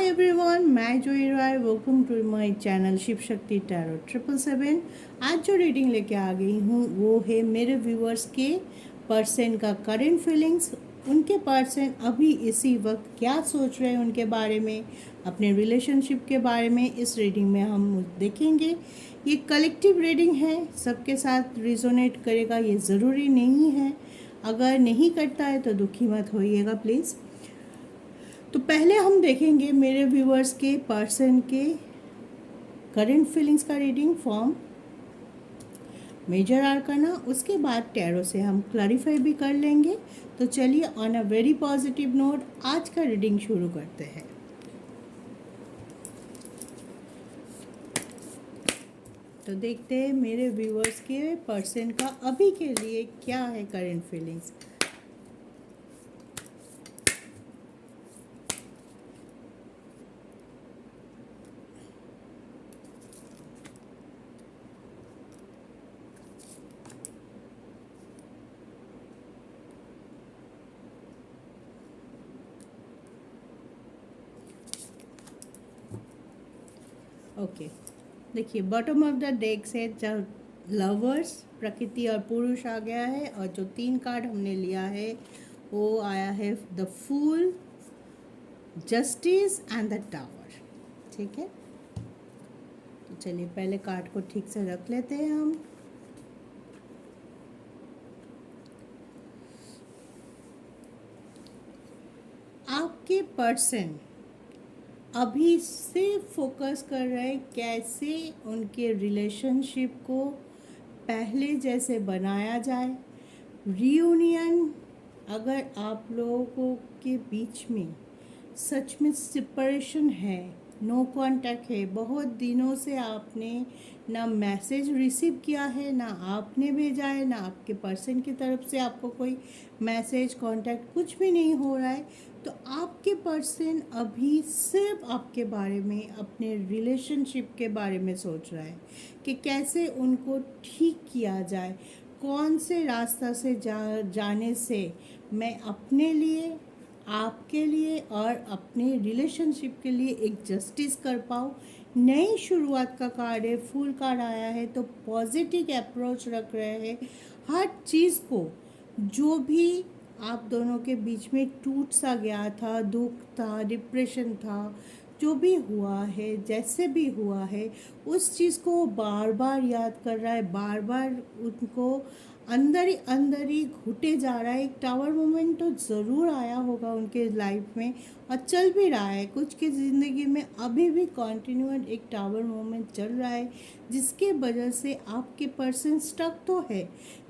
हाय everyone, मैं Joi Rai. Welcome to my channel Shiv Shakti tarot 777। आज जो रीडिंग लेके आ गई हूँ वो है मेरे व्यूअर्स के पर्सन का करंट फीलिंग्स। उनके पर्सन अभी इसी वक्त क्या सोच रहे हैं उनके बारे में, अपने रिलेशनशिप के बारे में इस रीडिंग में हम देखेंगे। ये कलेक्टिव रीडिंग है, सबके साथ रिजोनेट करेगा ये ज़रूरी नहीं है। अगर नहीं करता है तो दुखी मत होइएगा प्लीज़। तो पहले हम देखेंगे मेरे व्यूअर्स के पर्सन के करंट फीलिंग्स का रीडिंग फॉर्म मेजर आर्काना, उसके बाद टैरो से हम क्लैरिफाई भी कर लेंगे। तो चलिए on a very positive note आज का रीडिंग शुरू करते हैं। तो देखते हैं मेरे व्यूअर्स के पर्सन का अभी के लिए क्या है करंट फीलिंग्स। ओके, देखिए बॉटम ऑफ द डेक से जब लवर्स, प्रकृति और पुरुष आ गया है, और जो 3 कार्ड हमने लिया है वो आया है the fool, justice and the tower. ठीक है, तो चलिए पहले कार्ड को ठीक से रख लेते हैं हम। आपके पर्सन अभी सिर्फ फोकस कर रहे हैं कैसे उनके रिलेशनशिप को पहले जैसे बनाया जाए। रियूनियन, अगर आप लोगों के बीच में सच में सेपरेशन है, नो कांटेक्ट है, बहुत दिनों से आपने ना मैसेज रिसीव किया है, ना आपने भेजा है, ना आपके पर्सन की तरफ से आपको कोई मैसेज कांटेक्ट कुछ भी नहीं हो रहा है, तो आपके पर्सन अभी सिर्फ आपके बारे में, अपने रिलेशनशिप के बारे में सोच रहा है कि कैसे उनको ठीक किया जाए, कौन से रास्ता से जाने से मैं अपने लिए, आपके लिए और अपने रिलेशनशिप के लिए एक जस्टिस कर पाऊँ। नई शुरुआत का कार्ड है, फुल कार्ड आया है, तो पॉजिटिव अप्रोच रख रहे हैं हर चीज़ को। जो भी आप दोनों के बीच में टूट सा गया था, दुख था, डिप्रेशन था, जो भी हुआ है, जैसे भी हुआ है, उस चीज़ को वो बार बार याद कर रहा है, बार बार उनको अंदर ही घुटे जा रहा है। एक टावर मोमेंट तो ज़रूर आया होगा उनके लाइफ में और चल भी रहा है, कुछ की ज़िंदगी में अभी भी कॉन्टिन्यूड एक टावर मोमेंट चल रहा है, जिसके वजह से आपके पर्सन स्टक तो है,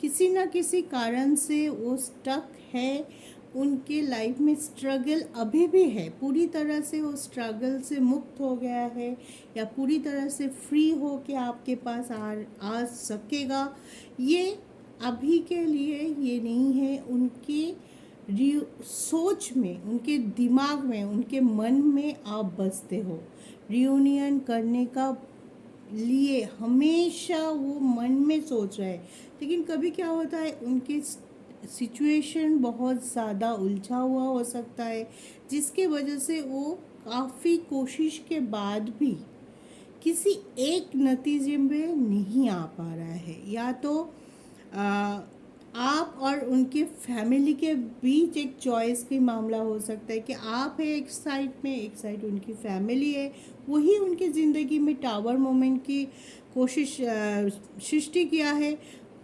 किसी ना किसी कारण से वो स्टक है। उनके लाइफ में स्ट्रगल अभी भी है, पूरी तरह से वो स्ट्रगल से मुक्त हो गया है या पूरी तरह से फ्री हो के आपके पास आ सकेगा, ये अभी के लिए ये नहीं है। उनकी सोच में, उनके दिमाग में, उनके मन में आप बसते हो। रियूनियन करने का लिए हमेशा वो मन में सोच रहे हैं, लेकिन कभी क्या होता है उनके सिचुएशन बहुत ज़्यादा उलझा हुआ हो सकता है, जिसके वजह से वो काफ़ी कोशिश के बाद भी किसी एक नतीजे में नहीं आ पा रहा है। या तो आप और उनके फैमिली के बीच एक चॉइस की मामला हो सकता है कि आप है एक साइड में, एक साइड उनकी फैमिली है, वही उनकी ज़िंदगी में टावर मोमेंट की कोशिश सृष्टि किया है।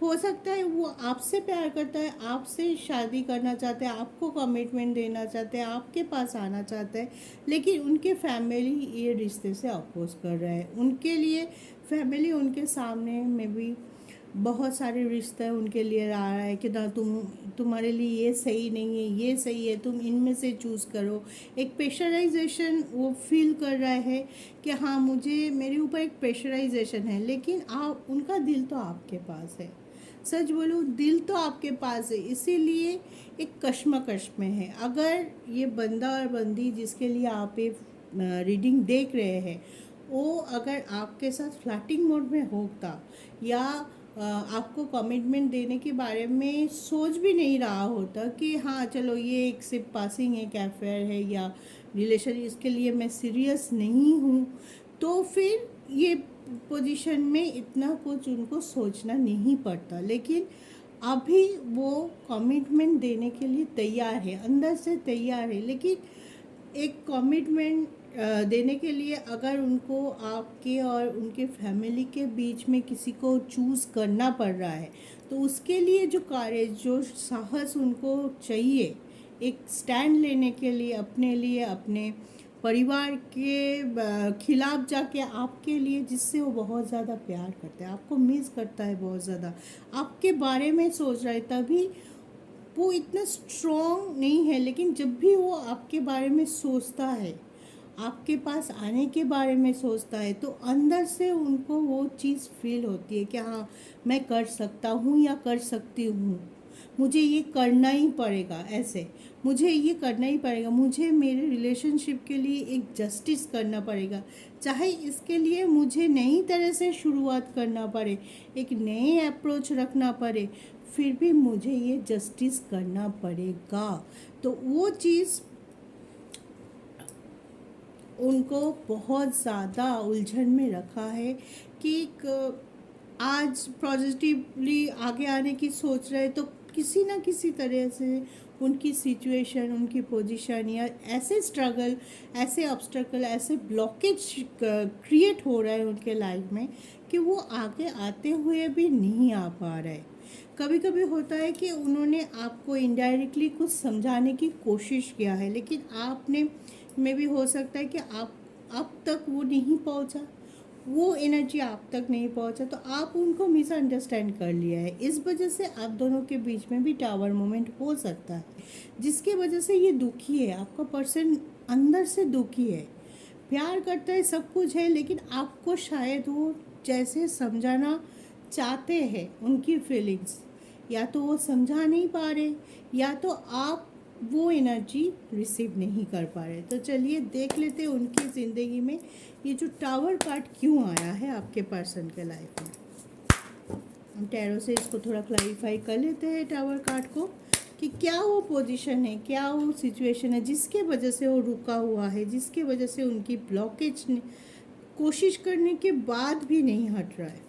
हो सकता है वो आपसे प्यार करता है, आपसे शादी करना चाहते हैं, आपको कमिटमेंट देना चाहते हैं, आपके पास आना चाहते हैं, लेकिन उनके फैमिली ये रिश्ते से अपोज कर रहा है। उनके लिए फैमिली उनके सामने में भी बहुत सारे रिश्ते उनके लिए आ रहा है कि ना तुम्हारे लिए ये सही नहीं है, ये सही है, तुम इनमें से चूज़ करो। एक प्रेशराइजेशन वो फील कर रहा है कि हाँ मुझे, मेरे ऊपर एक प्रेशराइजेशन है, लेकिन आप, उनका दिल तो आपके पास है। सच बोलूँ, दिल तो आपके पास है, इसीलिए एक कश्मकश में है। अगर ये बंदा और बंदी जिसके लिए आप ये रीडिंग देख रहे हैं, वो अगर आपके साथ फ्लर्टिंग मोड में होता या आपको कमिटमेंट देने के बारे में सोच भी नहीं रहा होता कि हाँ चलो ये एक सिर्फ पासिंग एक अफेयर है या रिलेशन इसके लिए मैं सीरियस नहीं हूँ, तो फिर ये पोजीशन में इतना कुछ उनको सोचना नहीं पड़ता। लेकिन अभी वो कमिटमेंट देने के लिए तैयार है, अंदर से तैयार है, लेकिन एक कमिटमेंट देने के लिए अगर उनको आपके और उनके फैमिली के बीच में किसी को चूज़ करना पड़ रहा है, तो उसके लिए जो करेज, जो साहस उनको चाहिए एक स्टैंड लेने के लिए, अपने लिए, अपने परिवार के खिलाफ जाके आपके लिए, जिससे वो बहुत ज़्यादा प्यार करता है, आपको मिस करता है बहुत ज़्यादा, आपके बारे में सोच रहा है, तभी वो इतना स्ट्रॉन्ग नहीं है। लेकिन जब भी वो आपके बारे में सोचता है, आपके पास आने के बारे में सोचता है, तो अंदर से उनको वो चीज़ फील होती है कि हाँ, मैं कर सकता हूँ या कर सकती हूँ, मुझे ये करना ही पड़ेगा, ऐसे मुझे ये करना ही पड़ेगा, मुझे मेरे रिलेशनशिप के लिए एक जस्टिस करना पड़ेगा, चाहे इसके लिए मुझे नई तरह से शुरुआत करना पड़े, एक नए अप्रोच रखना पड़े, फिर भी मुझे ये जस्टिस करना पड़ेगा। तो वो चीज़ उनको बहुत ज़्यादा उलझन में रखा है कि आज पॉजिटिवली आगे आने की सोच रहे, तो किसी ना किसी तरह से उनकी सिचुएशन, उनकी पोजीशन या ऐसे स्ट्रगल, ऐसे ऑब्स्टेकल, ऐसे ब्लॉकेज क्रिएट हो रहा है उनके लाइफ में कि वो आगे आते हुए भी नहीं आ पा रहे। कभी कभी होता है कि उन्होंने आपको इनडायरेक्टली कुछ समझाने की कोशिश किया है, लेकिन आपने में भी हो सकता है कि आप तक वो नहीं पहुंचा, वो एनर्जी आप तक नहीं पहुंचा, तो आप उनको मिसअंडरस्टैंड कर लिया है। इस वजह से आप दोनों के बीच में भी टावर मोमेंट हो सकता है, जिसके वजह से ये दुखी है, आपका पर्सन अंदर से दुखी है, प्यार करता है, सब कुछ है, लेकिन आपको शायद वो जैसे समझाना चाहते हैं उनकी फीलिंग्स, या तो वो समझा नहीं पा रहे, या तो आप वो एनर्जी रिसीव नहीं कर पा रहे। तो चलिए देख लेते हैं उनकी ज़िंदगी में ये जो टावर कार्ड क्यों आया है आपके पर्सन के लाइफ में। हम टैरो से इसको थोड़ा क्लैरिफाई कर लेते हैं टावर कार्ड को, कि क्या वो पोजीशन है, क्या वो सिचुएशन है जिसके वजह से वो रुका हुआ है, जिसके वजह से उनकी ब्लॉकेज कोशिश करने के बाद भी नहीं हट रहा है।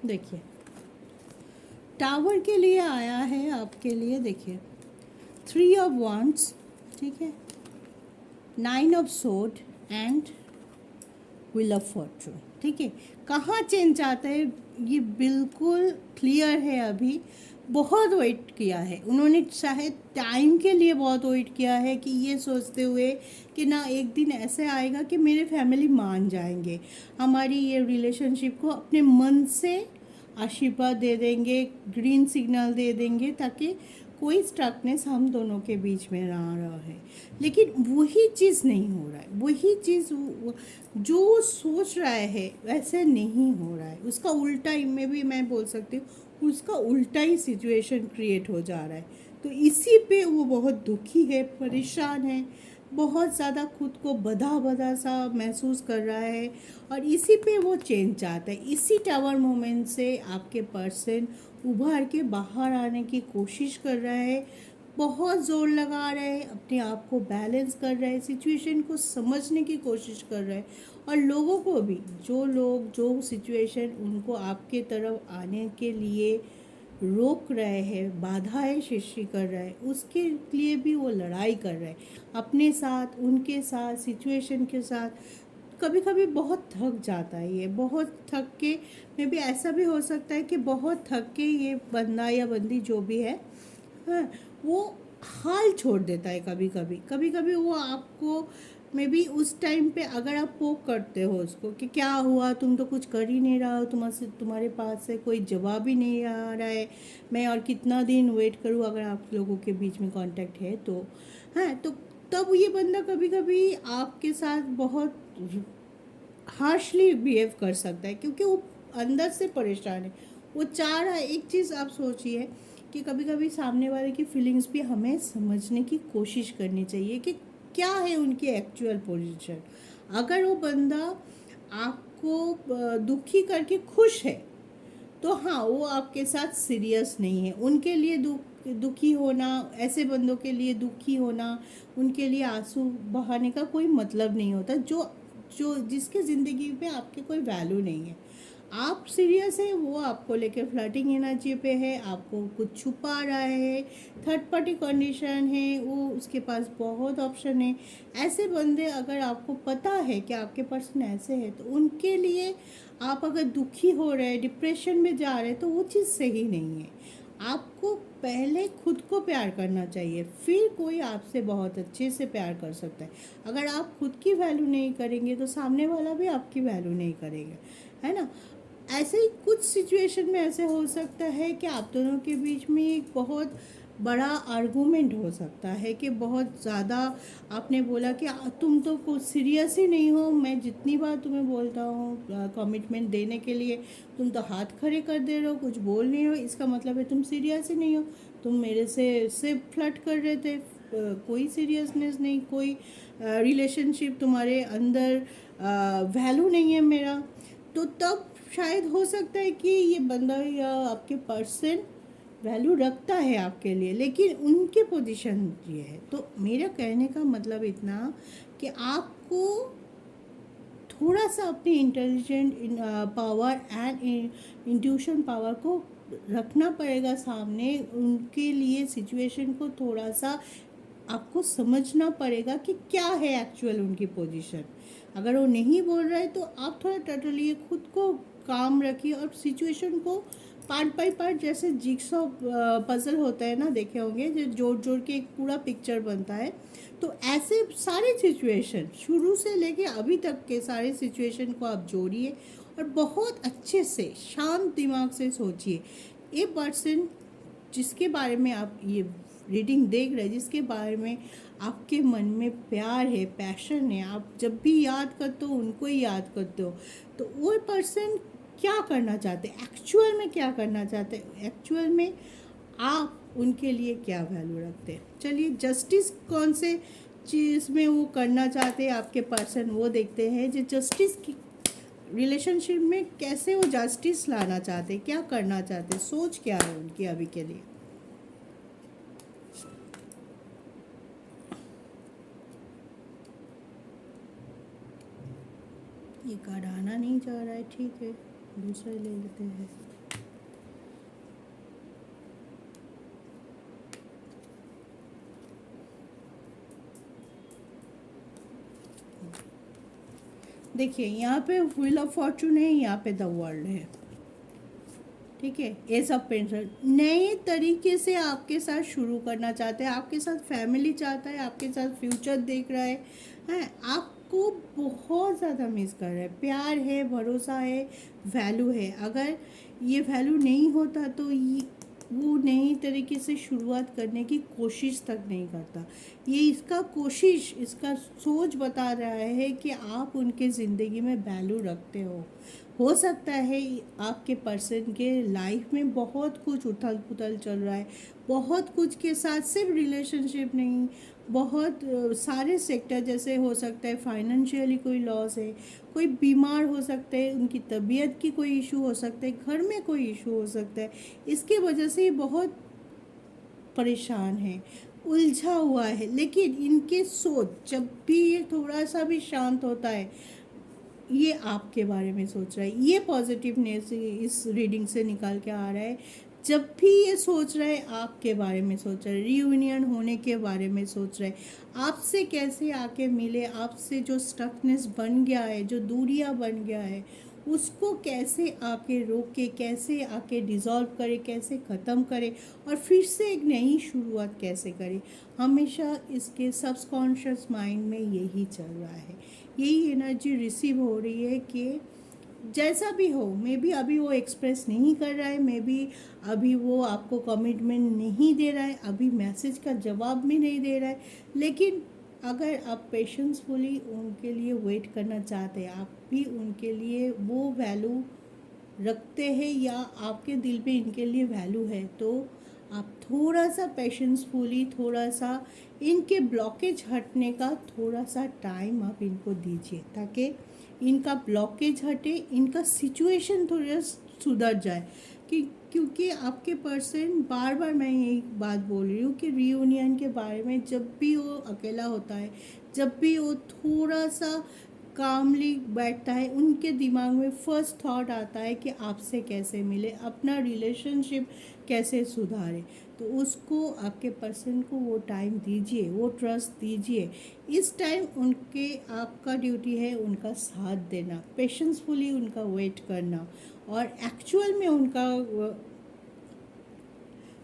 देखिए टावर के लिए आया है आपके लिए, देखिए 3 ऑफ वांड्स, ठीक है, 9 of sword and wheel of Fortune, ठीक है। कहाँ चेंज आता है ये बिल्कुल क्लियर है। अभी बहुत वेट किया है उन्होंने, शायद टाइम के लिए बहुत वेट किया है, कि ये सोचते हुए कि ना एक दिन ऐसे आएगा कि मेरे फैमिली मान जाएंगे, हमारी ये रिलेशनशिप को अपने मन से आशीर्वाद दे देंगे, ग्रीन सिग्नल दे देंगे, ताकि कोई स्ट्रकनेस हम दोनों के बीच में ना रहे। लेकिन वही चीज़ नहीं हो रहा है, वही चीज़ जो वो सोच रहा है वैसे नहीं हो रहा है, उसका उल्टा, में भी मैं बोल सकती हूँ उसका उल्टा ही सिचुएशन क्रिएट हो जा रहा है। तो इसी पे वो बहुत दुखी है, परेशान है, बहुत ज़्यादा खुद को बधा बधा सा महसूस कर रहा है, और इसी पे वो चेंज चाहता है। इसी टावर मोमेंट से आपके पर्सन उभर के बाहर आने की कोशिश कर रहा है, बहुत ज़ोर लगा रहे हैं, अपने आप को बैलेंस कर रहे हैं, सिचुएशन को समझने की कोशिश कर रहे हैं, और लोगों को भी, जो लोग, जो सिचुएशन उनको आपके तरफ आने के लिए रोक रहे हैं, बाधाएं सृष्टि कर रहे हैं, उसके लिए भी वो लड़ाई कर रहे हैं अपने साथ, उनके साथ, सिचुएशन के साथ। कभी कभी बहुत थक जाता है ये, बहुत थक के, मे भी ऐसा भी हो सकता है कि बहुत थक के ये बंदा या बंदी जो भी है, हाँ, वो हाल छोड़ देता है। कभी कभी वो आपको मे बी उस टाइम पे अगर आप पोक करते हो उसको कि क्या हुआ, तुम तो कुछ कर ही नहीं रहा हो, तुम्हारे पास से कोई जवाब ही नहीं आ रहा है, मैं और कितना दिन वेट करूँ, अगर आप लोगों के बीच में कांटेक्ट है तो, हाँ, तो तब ये बंदा कभी कभी आपके साथ बहुत हार्शली बिहेव कर सकता है, क्योंकि वो अंदर से परेशान है, वो चाह रहा है। एक चीज़ आप सोचिए कि कभी कभी सामने वाले की फीलिंग्स भी हमें समझने की कोशिश करनी चाहिए कि क्या है उनकी एक्चुअल पोजीशन। अगर वो बंदा आपको दुखी करके खुश है, तो हाँ, वो आपके साथ सीरियस नहीं है। उनके लिए दुखी होना, ऐसे बंदों के लिए दुखी होना, उनके लिए आंसू बहाने का कोई मतलब नहीं होता, जो जो जिसके ज़िंदगी पे आपके कोई वैल्यू नहीं है। आप सीरियस है, वो आपको लेके फ्लर्टिंग एनर्जी पे है, आपको कुछ छुपा रहा है, थर्ड पार्टी कंडीशन है, वो उसके पास बहुत ऑप्शन है। ऐसे बंदे, अगर आपको पता है कि आपके पर्सन ऐसे है, तो उनके लिए आप अगर दुखी हो रहे हैं, डिप्रेशन में जा रहे हैं, तो वो चीज़ सही नहीं है। आपको पहले खुद को प्यार करना चाहिए, फिर कोई आपसे बहुत अच्छे से प्यार कर सकता है। अगर आप खुद की वैल्यू नहीं करेंगे तो सामने वाला भी आपकी वैल्यू नहीं करेगा, है ना। ऐसे ही कुछ सिचुएशन में ऐसे हो सकता है कि आप दोनों के बीच में एक बहुत बड़ा आर्गूमेंट हो सकता है, कि बहुत ज़्यादा आपने बोला कि तुम तो कुछ सीरियस ही नहीं हो, मैं जितनी बार तुम्हें बोलता हूँ कमिटमेंट देने के लिए, तुम तो हाथ खड़े कर दे रहे हो, कुछ बोल नहीं हो, इसका मतलब है तुम सीरियस ही नहीं हो। तुम मेरे से फ्लर्ट कर रहे थे, कोई सीरियसनेस नहीं, कोई रिलेशनशिप तुम्हारे अंदर वैल्यू नहीं है मेरा। तो तब शायद हो सकता है कि ये बंदा या आपके पर्सन वैल्यू रखता है आपके लिए, लेकिन उनके पोजीशन ये है। तो मेरा कहने का मतलब इतना कि आपको थोड़ा सा अपनी intelligent power and intuition power को रखना पड़ेगा सामने। उनके लिए सिचुएशन को थोड़ा सा आपको समझना पड़ेगा कि क्या है एक्चुअल उनकी पोजीशन। अगर वो नहीं बोल रहा है तो आप थोड़ा टटलिए, खुद को काम रखिए और सिचुएशन को पार्ट बाय पार्ट, जैसे जिक्सॉ पजल होता है ना, देखे होंगे, जो जोड़ जोड़ के एक पूरा पिक्चर बनता है। तो ऐसे सारे सिचुएशन शुरू से लेके अभी तक के सारे सिचुएशन को आप जोड़िए और बहुत अच्छे से शांत दिमाग से सोचिए। ये पर्सन जिसके बारे में आप ये रीडिंग देख रहे हैं, जिसके बारे में आपके मन में प्यार है, पैशन है, आप जब भी याद करते हो उनको ही याद करते हो, तो वो पर्सन क्या करना चाहते हैं, एक्चुअल में क्या करना चाहते हैं, एक्चुअल में आप उनके लिए क्या वैल्यू रखते हैं। चलिए, जस्टिस कौन से चीज़ में वो करना चाहते हैं आपके पर्सन, वो देखते हैं। जो जस्टिस की रिलेशनशिप में कैसे वो जस्टिस लाना चाहते हैं, क्या करना चाहते हैं, सोच क्या है उनकी अभी के लिए। ये कार्ड आना नहीं चाह रहा है, ठीक है, दूसरा ले लेते हैं। देखिए, यहाँ पे व्हील ऑफ फॉर्चून है, यहाँ पे द वर्ल्ड है, ठीक है। एस ऑफ पेंशन नए तरीके से आपके साथ शुरू करना चाहते हैं, आपके साथ फैमिली चाहता है, आपके साथ फ्यूचर देख रहा है, आपको बहुत ज़्यादा मिस कर रहा है। प्यार है, भरोसा है, वैल्यू है। अगर ये वैल्यू नहीं होता तो वो नई तरीके से शुरुआत करने की कोशिश तक नहीं करता। ये इसका कोशिश, इसका सोच बता रहा है कि आप उनके ज़िंदगी में वैल्यू रखते हो सकता है आपके पर्सन के लाइफ में बहुत कुछ उथल पुथल चल रहा है, बहुत कुछ के साथ, सिर्फ रिलेशनशिप नहीं, बहुत सारे सेक्टर, जैसे हो सकता है फाइनेंशियली कोई लॉस है, कोई बीमार हो सकता है, उनकी तबीयत की कोई इशू हो सकता है, घर में कोई इशू हो सकता है, इसके वजह से ये बहुत परेशान है, उलझा हुआ है। लेकिन इनके सोच जब भी ये थोड़ा सा भी शांत होता है, ये आपके बारे में सोच रहा है, ये पॉजिटिवनेस इस रीडिंग से निकाल के आ रहा है। जब भी ये सोच रहा है आपके बारे में सोच रहा है, रियूनियन होने के बारे में सोच रहा है, आपसे कैसे आके मिले, आपसे जो स्टकनेस बन गया है, जो दूरियां बन गया है, उसको कैसे आके रोके, कैसे आके डिज़ोल्व करे, कैसे ख़त्म करे और फिर से एक नई शुरुआत कैसे करे। हमेशा इसके सबकॉन्शियस माइंड में यही चल रहा है, यही एनर्जी रिसीव हो रही है कि जैसा भी हो, मे बी अभी वो एक्सप्रेस नहीं कर रहा है, मे बी अभी वो आपको कमिटमेंट नहीं दे रहा है, अभी मैसेज का जवाब भी नहीं दे रहा है, लेकिन अगर आप पेशेंसफुली उनके लिए वेट करना चाहते हैं, आप भी उनके लिए वो वैल्यू रखते हैं या आपके दिल पे इनके लिए वैल्यू है, तो आप थोड़ा सा पेशेंसफुली, थोड़ा सा इनके ब्लॉकेज हटने का थोड़ा सा टाइम आप इनको दीजिए, ताकि इनका ब्लॉकेज हटे, इनका सिचुएशन थोड़ा सुधर जाए। कि क्योंकि आपके पर्सन, बार बार मैं यही बात बोल रही हूँ कि रीयूनियन के बारे में जब भी वो अकेला होता है, जब भी वो थोड़ा सा कामली बैठता है, उनके दिमाग में फर्स्ट थॉट आता है कि आपसे कैसे मिले, अपना रिलेशनशिप कैसे सुधारे। तो उसको, आपके पर्सन को वो टाइम दीजिए, वो ट्रस्ट दीजिए। इस टाइम उनके, आपका ड्यूटी है उनका साथ देना, पेशेंसफुली उनका वेट करना, और एक्चुअल में उनका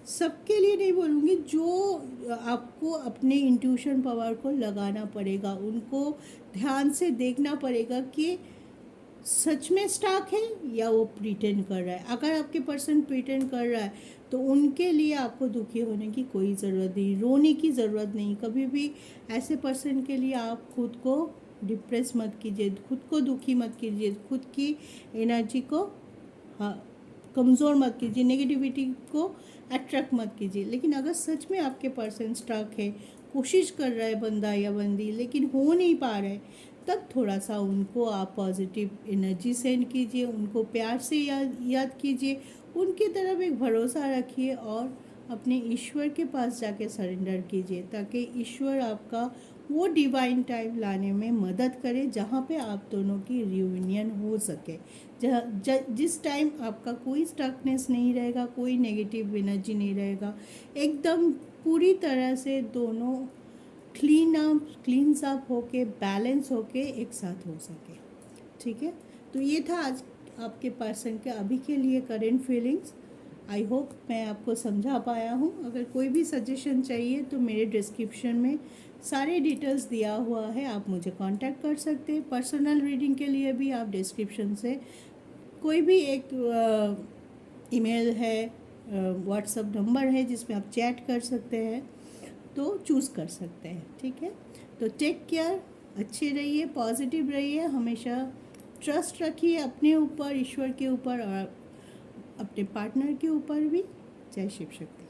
सबके लिए नहीं बोलूँगी, जो आपको अपने इंट्यूशन पावर को लगाना पड़ेगा, उनको ध्यान से देखना पड़ेगा कि सच में स्टाक है या वो प्रिटेंड कर रहा है। अगर आपके पर्सन प्रिटेंड कर रहा है तो उनके लिए आपको दुखी होने की कोई ज़रूरत नहीं, रोने की ज़रूरत नहीं। कभी भी ऐसे पर्सन के लिए आप खुद को डिप्रेस मत कीजिए, खुद को दुखी मत कीजिए, खुद की एनर्जी को, हाँ, कमज़ोर मत कीजिए, नेगेटिविटी को अट्रैक्ट मत कीजिए। लेकिन अगर सच में आपके पर्सन स्टक है, कोशिश कर रहा है बंदा या बंदी, लेकिन हो नहीं पा रहा है, तब थोड़ा सा उनको आप पॉजिटिव एनर्जी सेंड कीजिए, उनको प्यार से याद कीजिए, उनकी तरफ एक भरोसा रखिए और अपने ईश्वर के पास जाके सरेंडर कीजिए, ताकि ईश्वर आपका वो डिवाइन टाइम लाने में मदद करे जहाँ पे आप दोनों की रियूनियन हो सके। जिस टाइम आपका कोई स्टकनेस नहीं रहेगा, कोई नेगेटिव एनर्जी नहीं रहेगा, एकदम पूरी तरह से दोनों क्लीन अप होके, बैलेंस होके एक साथ हो सके। ठीक है, तो ये था आज आपके पर्सन के अभी के लिए करेंट फीलिंग्स। आई होप मैं आपको समझा पाया हूँ। अगर कोई भी सजेशन चाहिए तो मेरे डिस्क्रिप्शन में सारे डिटेल्स दिया हुआ है, आप मुझे कांटेक्ट कर सकते हैं। पर्सनल रीडिंग के लिए भी आप डिस्क्रिप्शन से कोई भी एक ईमेल है, व्हाट्सएप नंबर है जिसमें आप चैट कर सकते हैं, तो चूज़ कर सकते हैं। ठीक है, तो टेक केयर, अच्छे रहिए, पॉजिटिव रहिए, हमेशा ट्रस्ट रखिए अपने ऊपर, ईश्वर के ऊपर और अपने पार्टनर के ऊपर भी। जय शिव शक्ति।